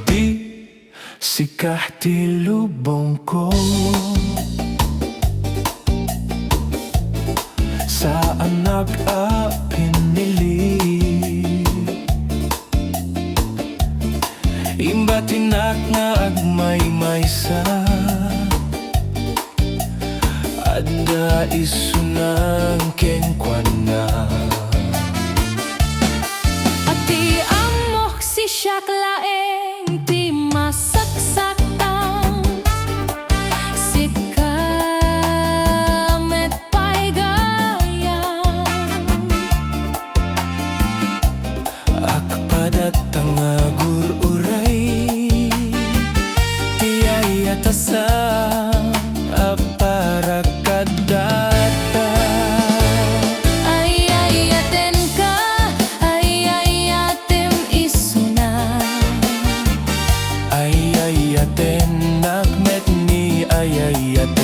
di sikah ti lubong ko. Saan nag-apinili imba tinak nga agmay-maysa adda isunang kengkwana. Ati amok si siyak laeng ti masaksaktan si kamet pa'y gayam Akpadatang agur-uray tiyay atasang aparakadata. Ayayaten ka, ayayatem isuna Ayayaten nakmet ni ayayaten